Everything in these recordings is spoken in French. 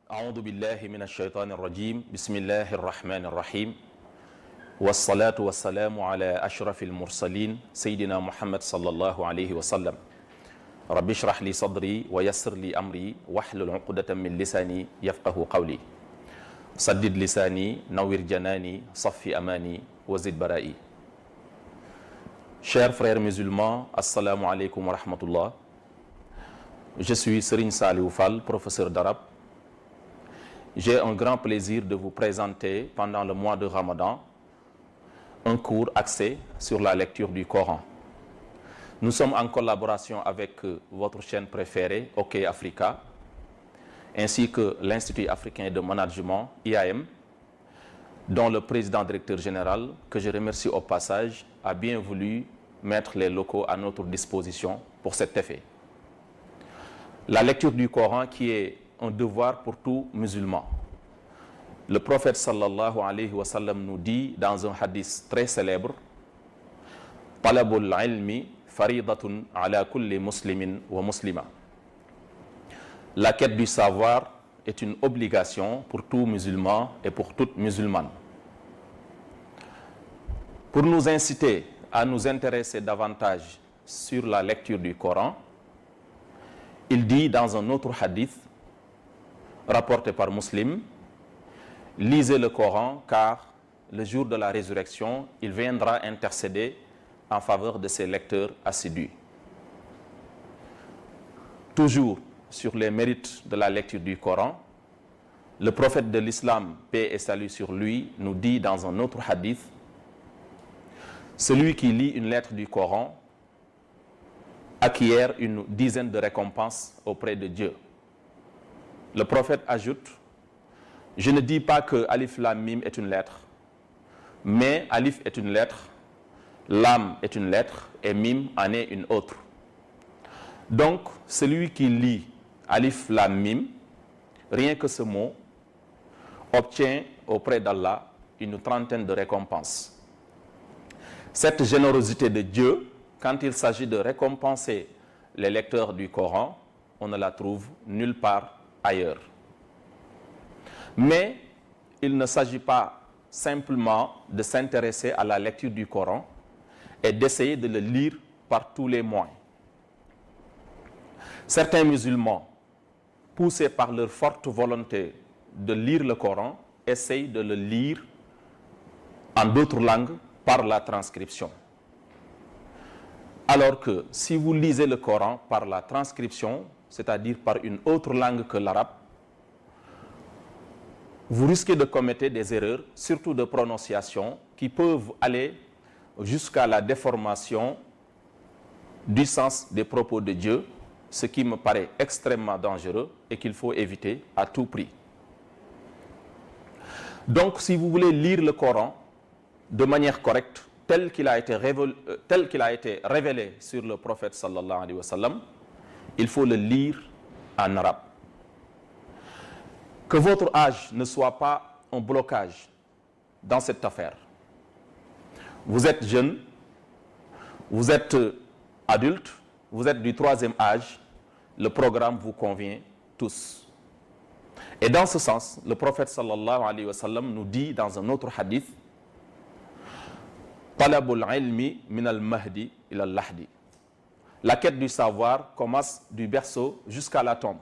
أعوذ بالله من الشيطان الرجيم بسم الله الرحمن الرحيم والصلاة والسلام على أشرف المرسلين سيدنا محمد صلى الله عليه وسلم رب اشرح لي صدري ويسر لي أمري واحلل عقدة من لساني يفقه قولي سدد لساني نوّر جناني صفي أماني وزد برائي. Chers frères musulmans, assalamu alaikum wa rahmatullah. Je suis Serigne Saliou Fall, professeur d'arabe. J'ai un grand plaisir de vous présenter pendant le mois de Ramadan un cours axé sur la lecture du Coran. Nous sommes en collaboration avec votre chaîne préférée, OK Africa, ainsi que l'Institut africain de management, IAM, dont le président directeur général, que je remercie au passage, a bien voulu mettre les locaux à notre disposition pour cet effet. La lecture du Coran qui est un devoir pour tout musulman. Le prophète sallallahu alayhi wa sallam nous dit dans un hadith très célèbre: Talabul ilmi faridatun ala kulli muslimin wa muslima. La quête du savoir est une obligation pour tout musulman et pour toute musulmane. Pour nous inciter à nous intéresser davantage sur la lecture du Coran, il dit dans un autre hadith rapporté par Muslim: lisez le Coran car le jour de la résurrection, il viendra intercéder en faveur de ses lecteurs assidus. Toujours sur les mérites de la lecture du Coran, le prophète de l'islam, paix et salut sur lui, nous dit dans un autre hadith: celui qui lit une lettre du Coran acquiert une dizaine de récompenses auprès de Dieu. Le prophète ajoute: je ne dis pas que Alif Lam Mim est une lettre, mais Alif est une lettre, Lam est une lettre et Mim en est une autre. Donc, celui qui lit Alif Lam Mim, rien que ce mot, obtient auprès d'Allah une trentaine de récompenses. Cette générosité de Dieu, quand il s'agit de récompenser les lecteurs du Coran, on ne la trouve nulle part ailleurs. Mais il ne s'agit pas simplement de s'intéresser à la lecture du Coran et d'essayer de le lire par tous les moyens. Certains musulmans, poussés par leur forte volonté de lire le Coran, essayent de le lire en d'autres langues par la transcription. Alors que si vous lisez le Coran par la transcription, c'est-à-dire par une autre langue que l'arabe, vous risquez de commettre des erreurs, surtout de prononciation, qui peuvent aller jusqu'à la déformation du sens des propos de Dieu, ce qui me paraît extrêmement dangereux et qu'il faut éviter à tout prix. Donc, si vous voulez lire le Coran de manière correcte, tel qu'il a été révélé sur le prophète sallallahu alayhi wa sallam, il faut le lire en arabe. Que votre âge ne soit pas un blocage dans cette affaire. Vous êtes jeune, vous êtes adulte, vous êtes du troisième âge, le programme vous convient tous. Et dans ce sens, le prophète sallallahu alayhi wa sallam nous dit dans un autre hadith: Talabul ilmi min al-mahdi ila al-lahdi. La quête du savoir commence du berceau jusqu'à la tombe.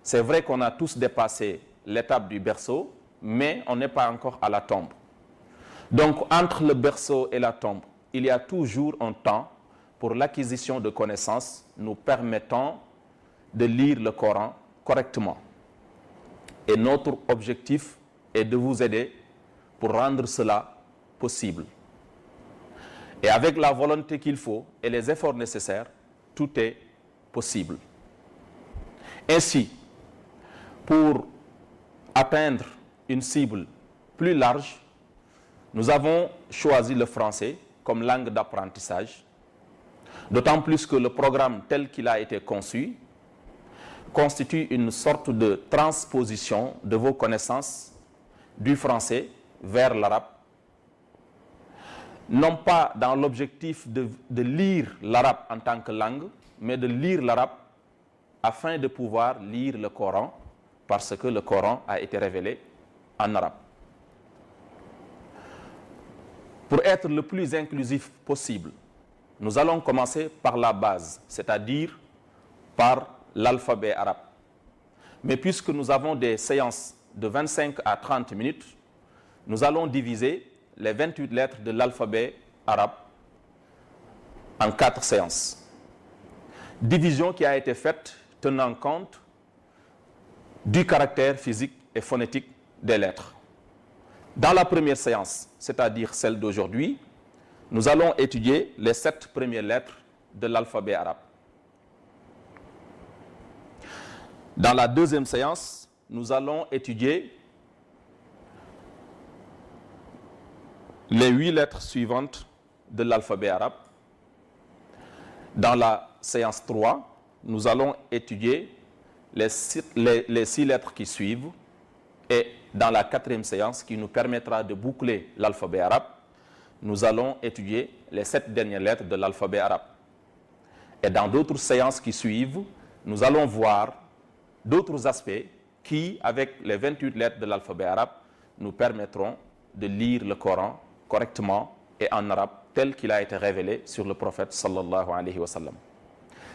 C'est vrai qu'on a tous dépassé l'étape du berceau, mais on n'est pas encore à la tombe. Donc, entre le berceau et la tombe, il y a toujours un temps pour l'acquisition de connaissances nous permettant de lire le Coran correctement. Et notre objectif est de vous aider pour rendre cela possible. Et avec la volonté qu'il faut et les efforts nécessaires, tout est possible. Ainsi, pour atteindre une cible plus large, nous avons choisi le français comme langue d'apprentissage, d'autant plus que le programme tel qu'il a été conçu constitue une sorte de transposition de vos connaissances du français vers l'arabe, non pas dans l'objectif de lire l'arabe en tant que langue, mais de lire l'arabe afin de pouvoir lire le Coran parce que le Coran a été révélé en arabe. Pour être le plus inclusif possible, nous allons commencer par la base, c'est-à-dire par l'alphabet arabe. Mais puisque nous avons des séances de 25 à 30 minutes, nous allons diviser les 28 lettres de l'alphabet arabe en 4 séances. Division qui a été faite tenant compte du caractère physique et phonétique des lettres. Dans la première séance, c'est-à-dire celle d'aujourd'hui, nous allons étudier les 7 premières lettres de l'alphabet arabe. Dans la deuxième séance, nous allons étudier les 8 lettres suivantes de l'alphabet arabe. Dans la séance 3, nous allons étudier les 6 lettres qui suivent. Et dans la 4e séance, qui nous permettra de boucler l'alphabet arabe, nous allons étudier les 7 dernières lettres de l'alphabet arabe. Et dans d'autres séances qui suivent, nous allons voir d'autres aspects qui, avec les 28 lettres de l'alphabet arabe, nous permettront de lire le Coran correctement et en arabe tel qu'il a été révélé sur le prophète sallallahu alayhi wa sallam.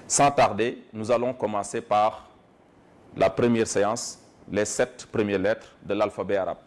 Sans tarder, nous allons commencer par la première séance, les 7 premières lettres de l'alphabet arabe.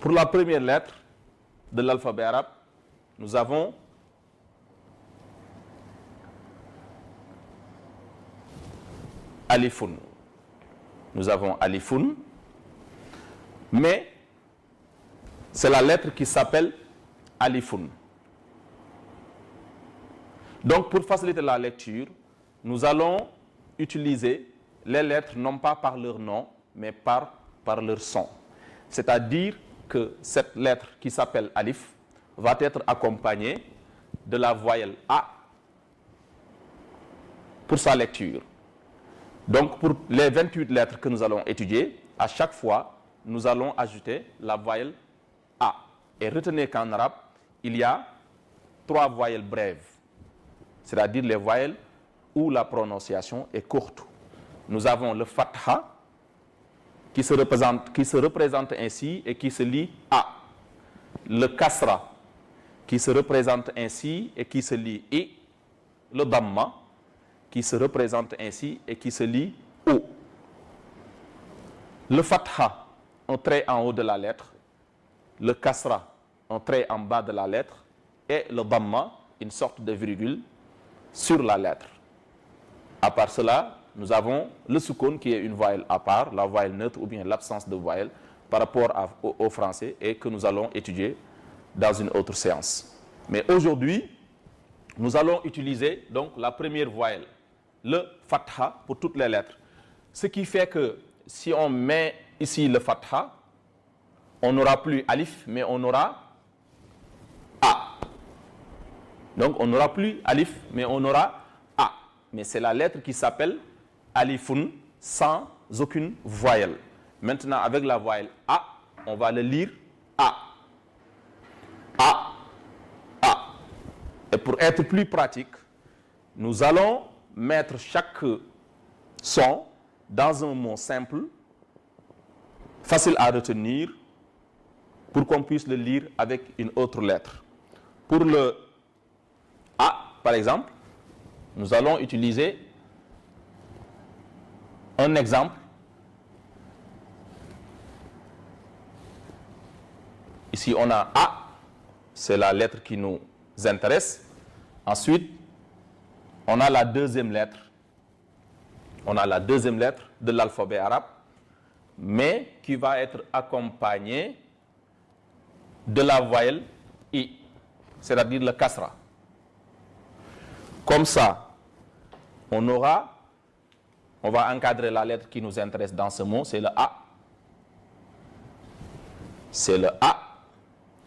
Pour la première lettre de l'alphabet arabe, nous avons alifun. Nous avons alifun, mais c'est la lettre qui s'appelle alifun. Donc, pour faciliter la lecture, nous allons utiliser les lettres non pas par leur nom, mais par leur son. C'est-à-dire que cette lettre qui s'appelle alif va être accompagnée de la voyelle A pour sa lecture. Donc, pour les 28 lettres que nous allons étudier, à chaque fois, nous allons ajouter la voyelle A. Et retenez qu'en arabe, il y a 3 voyelles brèves, c'est-à-dire les voyelles où la prononciation est courte. Nous avons le fatha, qui se représente ainsi et qui se lit A. Le kasra, qui se représente ainsi et qui se lit I. Le damma, qui se représente ainsi et qui se lit O. Le fatha, un trait en haut de la lettre. Le kasra, un trait en bas de la lettre. Et le damma, une sorte de virgule sur la lettre. À part cela, nous avons le sukun qui est une voyelle à part, la voyelle neutre ou bien l'absence de voyelle par rapport au français et que nous allons étudier dans une autre séance. Mais aujourd'hui, nous allons utiliser donc la première voyelle, le fatha pour toutes les lettres. Ce qui fait que si on met ici le fatha, on n'aura plus alif, mais on aura A. Donc on n'aura plus alif, mais on aura A. Mais c'est la lettre qui s'appelle alifun sans aucune voyelle. Maintenant, avec la voyelle A, on va le lire A. A. A. Et pour être plus pratique, nous allons mettre chaque son dans un mot simple, facile à retenir, pour qu'on puisse le lire avec une autre lettre. Pour le A, par exemple, nous allons utiliser un exemple. Ici, on a A, c'est la lettre qui nous intéresse. Ensuite, on a la deuxième lettre. On a la deuxième lettre de l'alphabet arabe, mais qui va être accompagnée de la voyelle I, c'est-à-dire le kasra. Comme ça, on va encadrer la lettre qui nous intéresse dans ce mot, c'est le A. c'est le A.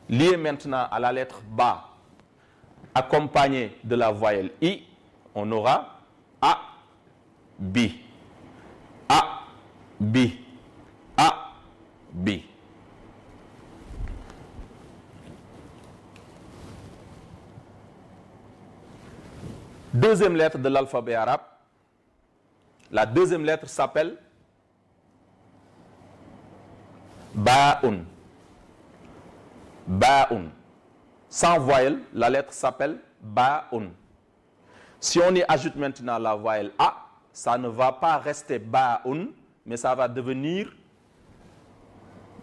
Lié maintenant à la lettre Ba, accompagné de la voyelle I, on aura A, B. A, B. A, B. Deuxième lettre de l'alphabet arabe. La deuxième lettre s'appelle Ba'un. Ba'un. Sans voyelle, la lettre s'appelle Ba'un. Si on y ajoute maintenant la voyelle A, ça ne va pas rester Ba'un, mais ça va devenir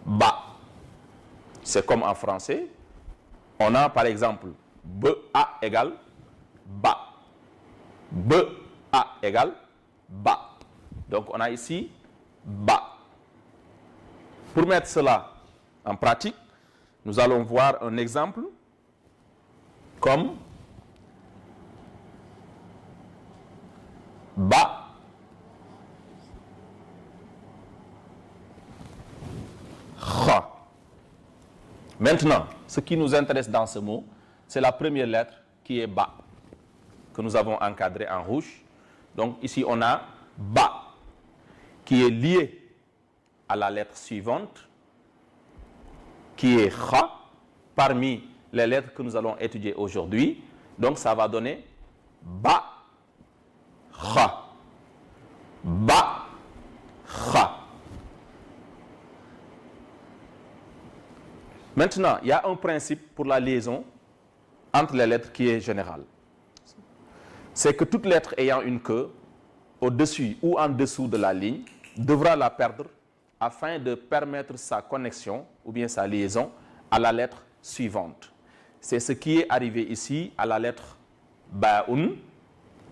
Ba. C'est comme en français. On a par exemple B-A égale Ba. B-A égale Ba. Donc on a ici Ba. Pour mettre cela en pratique, nous allons voir un exemple comme Ba. Kha. Maintenant, ce qui nous intéresse dans ce mot, c'est la première lettre qui est Ba, que nous avons encadrée en rouge. Donc ici, on a Ba, qui est lié à la lettre suivante, qui est Kha, parmi les lettres que nous allons étudier aujourd'hui. Donc ça va donner Ba, Kha. Ba, Kha. Maintenant, il y a un principe pour la liaison entre les lettres qui est général. C'est que toute lettre ayant une queue, au-dessus ou en dessous de la ligne, devra la perdre afin de permettre sa connexion ou bien sa liaison à la lettre suivante. C'est ce qui est arrivé ici à la lettre Ba'un.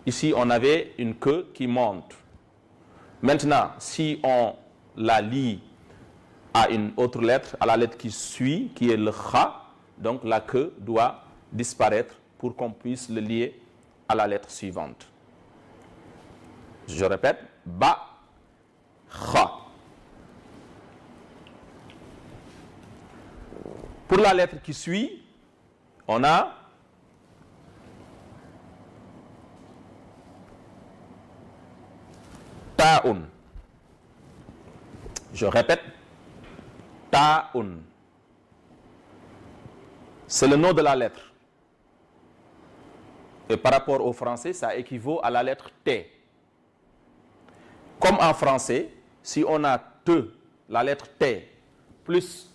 Ici, on avait une queue qui monte. Maintenant, si on la lie à une autre lettre, à la lettre qui suit, qui est le Kha, donc la queue doit disparaître pour qu'on puisse le lier à la lettre suivante. Je répète, Ba, Kha. Pour la lettre qui suit, on a Ta'un. Je répète, Ta'un. C'est le nom de la lettre. Et par rapport au français, ça équivaut à la lettre T. Comme en français, si on a T, la lettre T, plus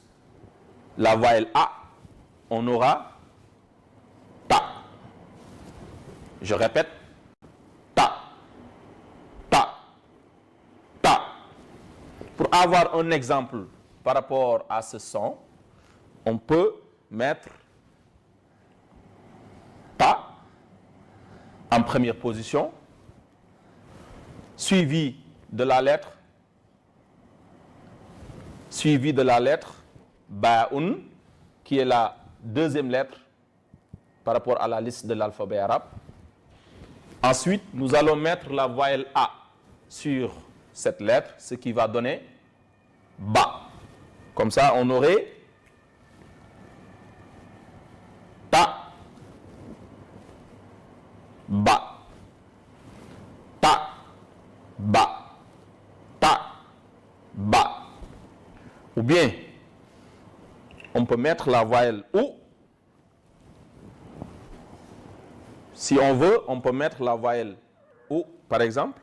la voyelle A, on aura Ta. Je répète, Ta. Ta. Ta. Pour avoir un exemple par rapport à ce son, on peut mettre Ta en première position, suivi de la lettre Ba'un, qui est la deuxième lettre par rapport à la liste de l'alphabet arabe. Ensuite, nous allons mettre la voyelle A sur cette lettre, ce qui va donner Ba. Comme ça, on aurait Ta, Ba, Ta, Ba, Ta, Ba. Ou bien, on peut mettre la voyelle OU. Si on veut, on peut mettre la voyelle OU, par exemple,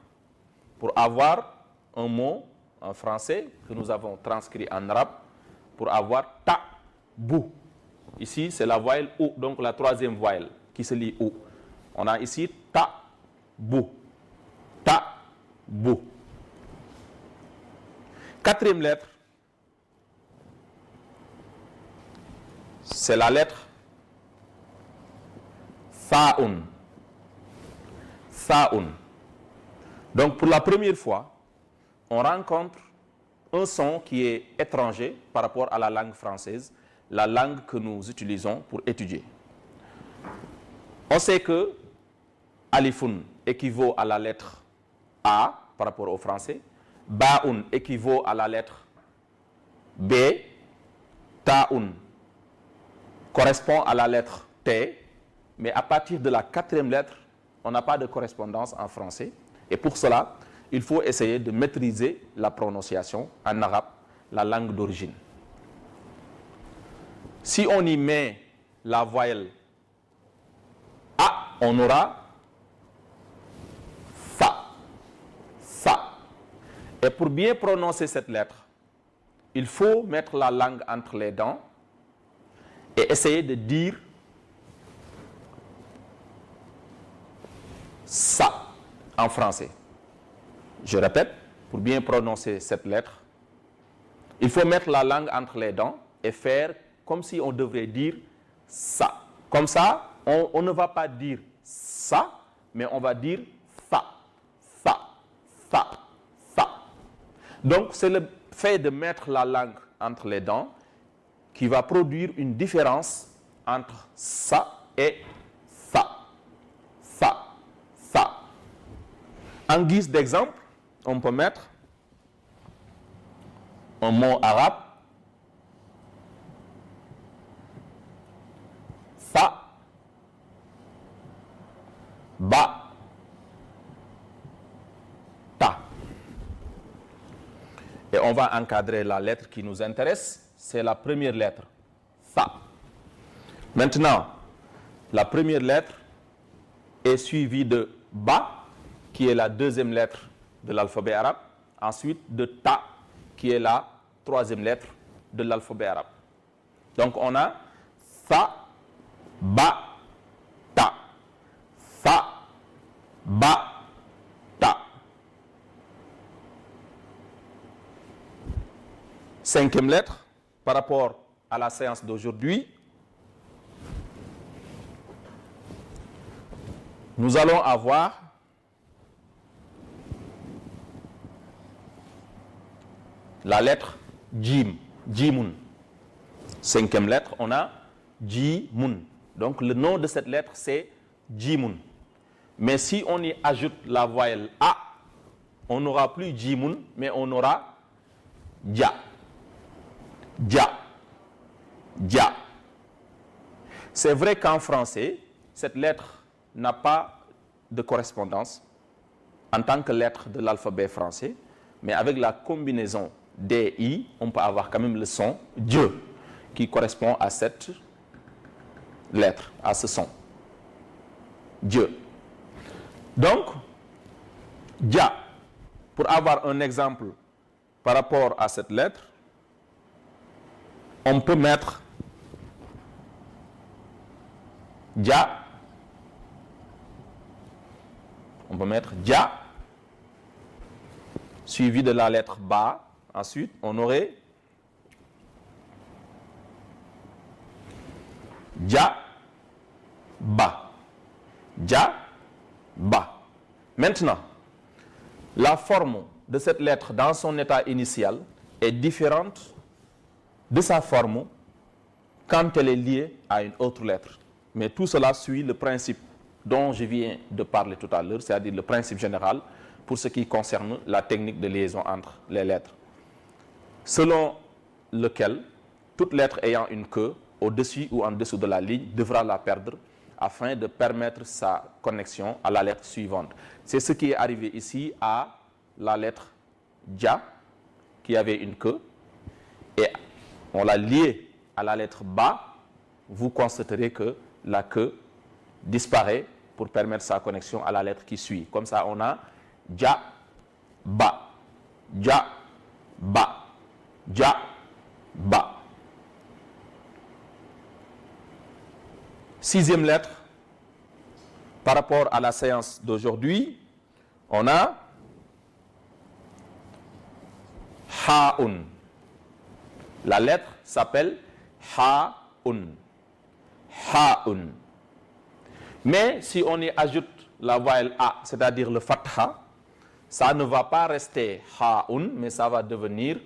pour avoir un mot en français que nous avons transcrit en arabe, pour avoir Ta, Bou. Ici, c'est la voyelle OU, donc la troisième voyelle qui se lit OU. On a ici Ta, Bou. Ta, Bou. Quatrième lettre, c'est la lettre Tha'un. Tha'un. Donc pour la première fois, on rencontre un son qui est étranger par rapport à la langue française, la langue que nous utilisons pour étudier. On sait que Alifun équivaut à la lettre A par rapport au français, Ba'un équivaut à la lettre B, ta'un correspond à la lettre T, mais à partir de la quatrième lettre, on n'a pas de correspondance en français. Et pour cela, il faut essayer de maîtriser la prononciation en arabe, la langue d'origine. Si on y met la voyelle A, on aura Fa. Fa. Et pour bien prononcer cette lettre, il faut mettre la langue entre les dents et essayer de dire ça en français. Je répète, pour bien prononcer cette lettre, il faut mettre la langue entre les dents et faire comme si on devrait dire ça. Comme ça, on ne va pas dire ça, mais on va dire fa, fa, fa, fa. Donc, c'est le fait de mettre la langue entre les dents qui va produire une différence entre ça et fa, fa, fa. En guise d'exemple, on peut mettre un mot arabe, fa, ba, ta. Et on va encadrer la lettre qui nous intéresse, c'est la première lettre, fa. Maintenant, la première lettre est suivie de ba, qui est la deuxième lettre de l'alphabet arabe, ensuite de ta, qui est la troisième lettre de l'alphabet arabe. Donc on a fa, ba, ta, fa, ba, ta. Cinquième lettre, par rapport à la séance d'aujourd'hui, nous allons avoir la lettre Jim, Jimun. Cinquième lettre, on a Jimun. Donc le nom de cette lettre, c'est Jimun. Mais si on y ajoute la voyelle A, on n'aura plus Jimun, mais on aura Ja. Ja. Ja. C'est vrai qu'en français, cette lettre n'a pas de correspondance en tant que lettre de l'alphabet français, mais avec la combinaison DI, on peut avoir quand même le son Dieu qui correspond à cette lettre, à ce son. Dieu. Donc, Ja, pour avoir un exemple par rapport à cette lettre, on peut mettre Ja. On peut mettre Ja, suivi de la lettre Ba. Ensuite, on aurait Ja, Ba. Ja, Ba. Maintenant, la forme de cette lettre dans son état initial est différente de sa forme quand elle est liée à une autre lettre. Mais tout cela suit le principe dont je viens de parler tout à l'heure, c'est-à-dire le principe général pour ce qui concerne la technique de liaison entre les lettres, selon lequel toute lettre ayant une queue au-dessus ou en dessous de la ligne devra la perdre afin de permettre sa connexion à la lettre suivante. C'est ce qui est arrivé ici à la lettre Ja, qui avait une queue, et on l'a liée à la lettre Ba. Vous constaterez que la queue disparaît pour permettre sa connexion à la lettre qui suit. Comme ça, on a Ja, Ba, Ja, Ba, Ja, Ba. Sixième lettre, par rapport à la séance d'aujourd'hui, on a Ha'un. La lettre s'appelle Ha'un. Ha'un. Mais si on y ajoute la voyelle A, c'est-à-dire le fatha, ça ne va pas rester Ha'un, mais ça va devenir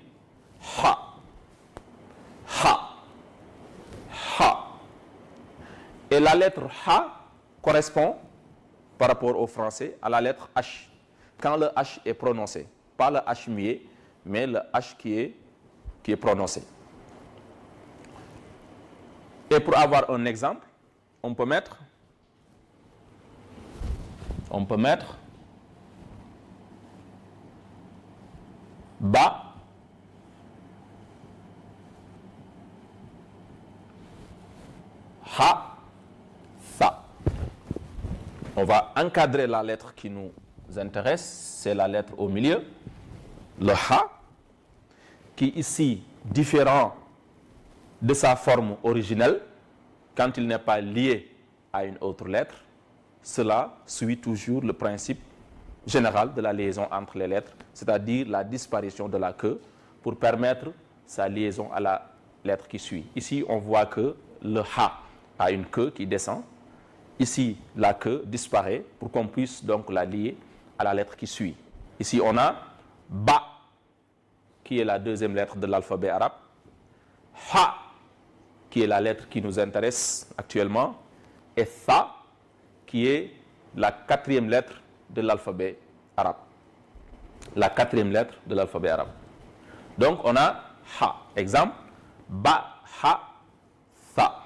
Ha. Ha. Ha. Et la lettre Ha correspond, par rapport au français, à la lettre H. Quand le H est prononcé, pas le H muet, mais le H qui est prononcé. Et pour avoir un exemple, on peut mettre ba, ha, sa. On va encadrer la lettre qui nous intéresse, c'est la lettre au milieu, le ha, qui ici différent de sa forme originelle quand il n'est pas lié à une autre lettre. Cela suit toujours le principe général de la liaison entre les lettres, c'est-à-dire la disparition de la queue pour permettre sa liaison à la lettre qui suit. Ici, on voit que le ha a une queue qui descend. Ici, la queue disparaît pour qu'on puisse donc la lier à la lettre qui suit. Ici, on a ba, qui est la deuxième lettre de l'alphabet arabe, ha, qui est la lettre qui nous intéresse actuellement, et tha, qui est la quatrième lettre de l'alphabet arabe. La quatrième lettre de l'alphabet arabe. Donc, on a ha. Exemple, ba, ha, tha.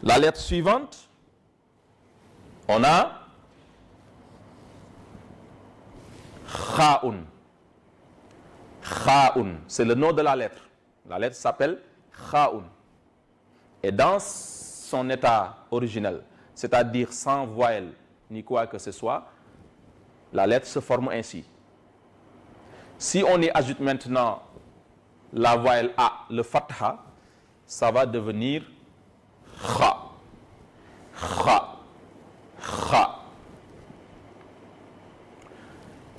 La lettre suivante, on a khaun. Khaun, c'est le nom de la lettre. La lettre s'appelle khaun. Et dans son état originel, c'est-à-dire sans voyelle ni quoi que ce soit, la lettre se forme ainsi. Si on y ajoute maintenant la voyelle A, le fatha, ça va devenir kha. Kha. Kha.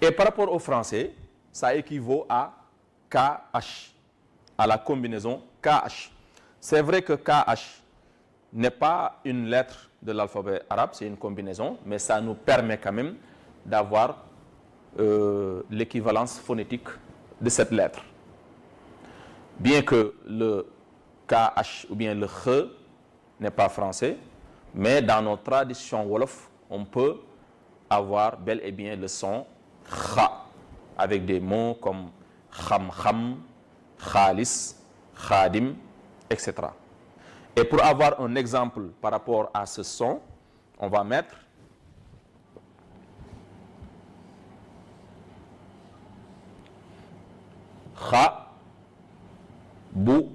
Et par rapport au français, ça équivaut à KH, à la combinaison KH. C'est vrai que KH n'est pas une lettre de l'alphabet arabe, c'est une combinaison, mais ça nous permet quand même d'avoir l'équivalence phonétique de cette lettre. Bien que le KH ou bien le Kh n'est pas français, mais dans nos traditions wolof, on peut avoir bel et bien le son Kha, avec des mots comme Kham Kham, Khalis, Khadim, etc. Et pour avoir un exemple par rapport à ce son, on va mettre Kha, Bou,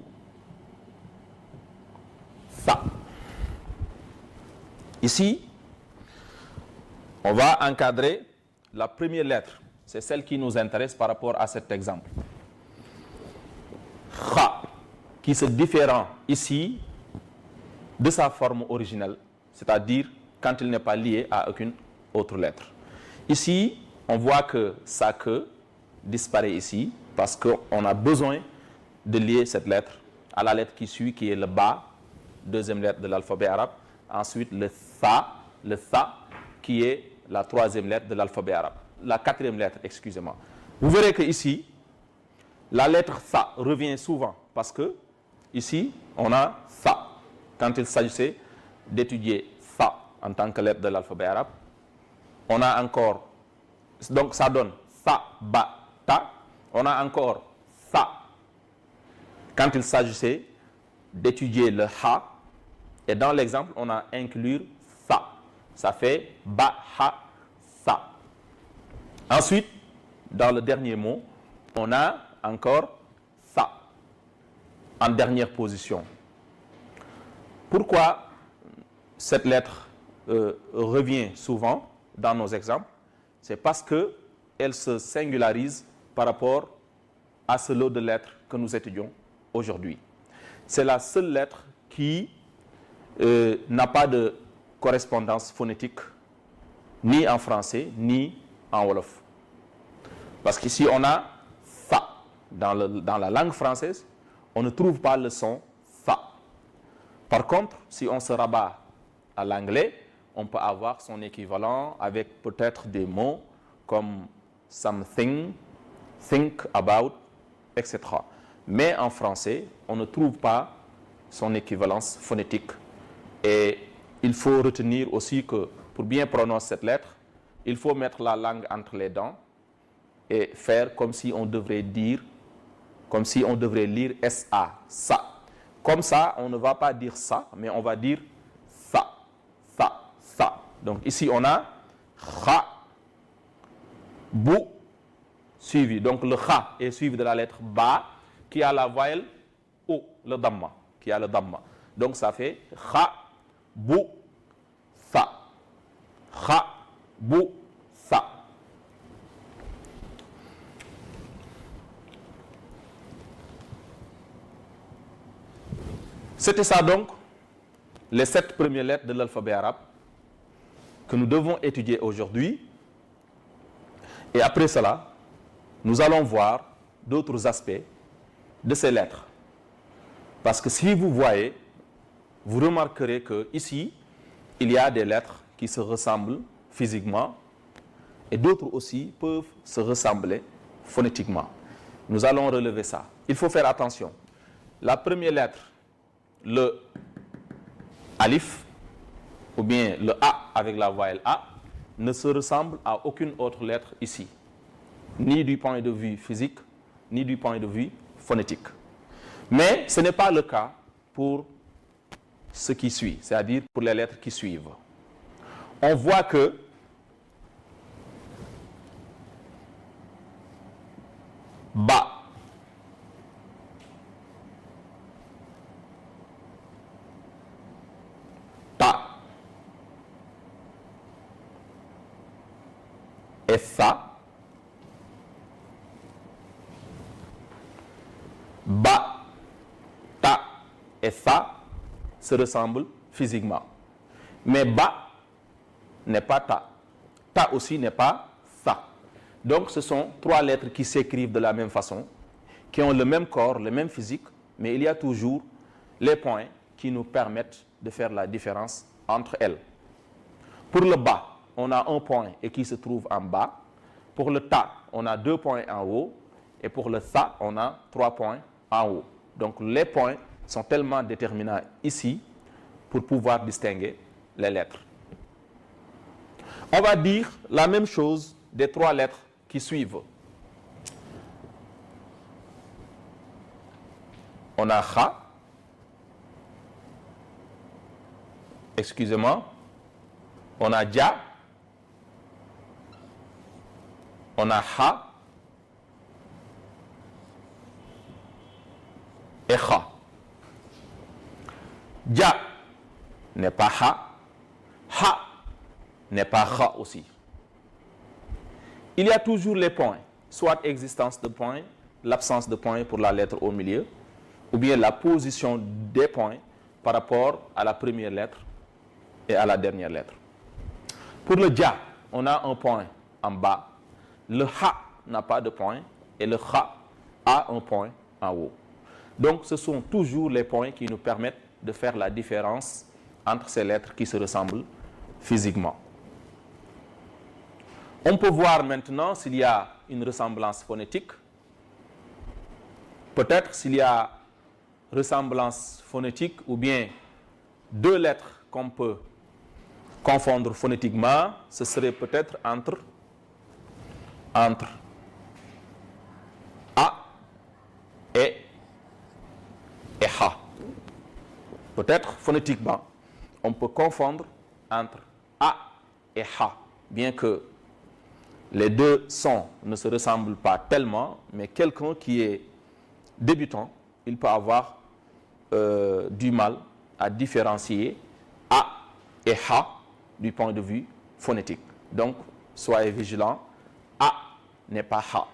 Sa. Ici, on va encadrer la première lettre. C'est celle qui nous intéresse par rapport à cet exemple. Kha, qui se différent ici de sa forme originelle, c'est-à-dire quand il n'est pas lié à aucune autre lettre. Ici, on voit que sa queue disparaît ici parce qu'on a besoin de lier cette lettre à la lettre qui suit, qui est le ba, deuxième lettre de l'alphabet arabe. Ensuite, le tha, qui est la troisième lettre de l'alphabet arabe. La quatrième lettre, excusez-moi. Vous verrez que ici, la lettre tha revient souvent parce que ici, on a tha. Quand il s'agissait d'étudier tha en tant que lettre de l'alphabet arabe, on a encore, donc ça donne tha, ba, ta. On a encore tha quand il s'agissait d'étudier le ha. Et dans l'exemple, on a inclus tha. Ça fait ba, ha, tha. Ensuite, dans le dernier mot, on a encore tha en dernière position. Pourquoi cette lettre revient souvent dans nos exemples? C'est parce qu'elle se singularise par rapport à ce lot de lettres que nous étudions aujourd'hui. C'est la seule lettre qui n'a pas de correspondance phonétique ni en français ni en wolof. Parce qu'ici on a tha. Dans la langue française, on ne trouve pas le son tha. Par contre, si on se rabat à l'anglais, on peut avoir son équivalent avec peut-être des mots comme something, think about, etc. Mais en français, on ne trouve pas son équivalence phonétique. Et il faut retenir aussi que pour bien prononcer cette lettre, il faut mettre la langue entre les dents et faire comme si on devrait dire Comme si on devrait lire SA, ça. Comme ça, on ne va pas dire ça, mais on va dire ça, ça, ça. Donc ici, on a kha, bou, suivi. Donc le kha est suivi de la lettre ba, qui a la voyelle O, le damma, qui a le damma. Donc ça fait kha, bou, sa. Kha, bou, sa. C'était ça donc, les 7 premières lettres de l'alphabet arabe que nous devons étudier aujourd'hui. Et après cela, nous allons voir d'autres aspects de ces lettres. Parce que si vous voyez, vous remarquerez qu'ici, il y a des lettres qui se ressemblent physiquement et d'autres aussi peuvent se ressembler phonétiquement. Nous allons relever ça. Il faut faire attention. La première lettre, le alif, ou bien le A avec la voyelle A, ne se ressemble à aucune autre lettre ici, ni du point de vue physique, ni du point de vue phonétique. Mais ce n'est pas le cas pour ce qui suit, c'est-à-dire pour les lettres qui suivent. On voit que ba, ta et sa, ba, ta et sa se ressemblent physiquement. Mais ba n'est pas ta. Ta aussi n'est pas sa. Donc ce sont 3 lettres qui s'écrivent de la même façon, qui ont le même corps, le même physique, mais il y a toujours les points qui nous permettent de faire la différence entre elles. Pour le ba, on a un point et qui se trouve en bas. Pour le ta, on a 2 points en haut. Et pour le sa, on a 3 points en haut. Donc les points sont tellement déterminants ici pour pouvoir distinguer les lettres. On va dire la même chose des 3 lettres qui suivent. On a kha, excusez-moi, on a ja, on a ha et kha. Ja n'est pas ha n'est pas kha aussi. Il y a toujours les points, soit existence de points, l'absence de points pour la lettre au milieu, ou bien la position des points par rapport à la première lettre et à la dernière lettre. Pour le ja, on a un point en bas, le ha n'a pas de point et le kha a un point en haut. Donc ce sont toujours les points qui nous permettent de faire la différence entre ces lettres qui se ressemblent physiquement. On peut voir maintenant s'il y a une ressemblance phonétique. Peut-être s'il y a ressemblance phonétique ou bien 2 lettres qu'on peut confondre phonétiquement, ce serait peut-être entre A et Ha. Peut-être phonétiquement, on peut confondre entre A et Ha, bien que les 2 sons ne se ressemblent pas tellement, mais quelqu'un qui est débutant, il peut avoir du mal à différencier A et Ha du point de vue phonétique. Donc, soyez vigilants, A n'est pas Ha.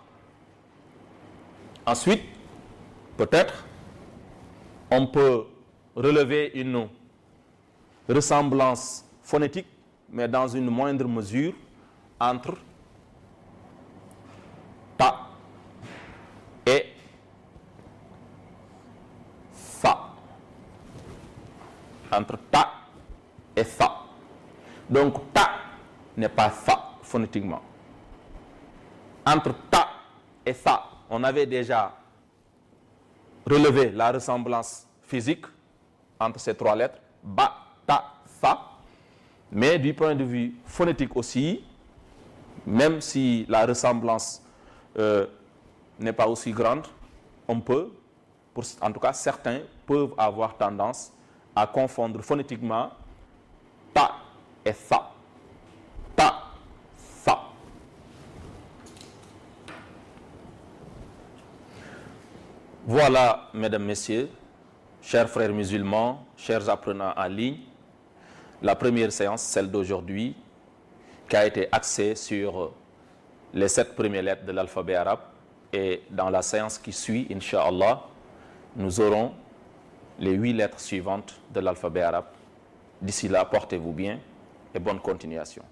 Ensuite, peut-être, on peut relever une ressemblance phonétique, mais dans une moindre mesure, entre ta et sa. Entre ta et sa. Donc ta n'est pas sa phonétiquement. Entre ta et sa, on avait déjà relevé la ressemblance physique entre ces 3 lettres, ba, ta, sa. Mais du point de vue phonétique aussi, même si la ressemblance n'est pas aussi grande, on peut, en tout cas certains, peuvent avoir tendance à confondre phonétiquement ta et tha. Ta, tha. Voilà, mesdames, messieurs, chers frères musulmans, chers apprenants en ligne, la première séance, celle d'aujourd'hui, qui a été axée sur les 7 premières lettres de l'alphabet arabe. Et dans la séance qui suit, Inch'Allah, nous aurons les 8 lettres suivantes de l'alphabet arabe. D'ici là, portez-vous bien et bonne continuation.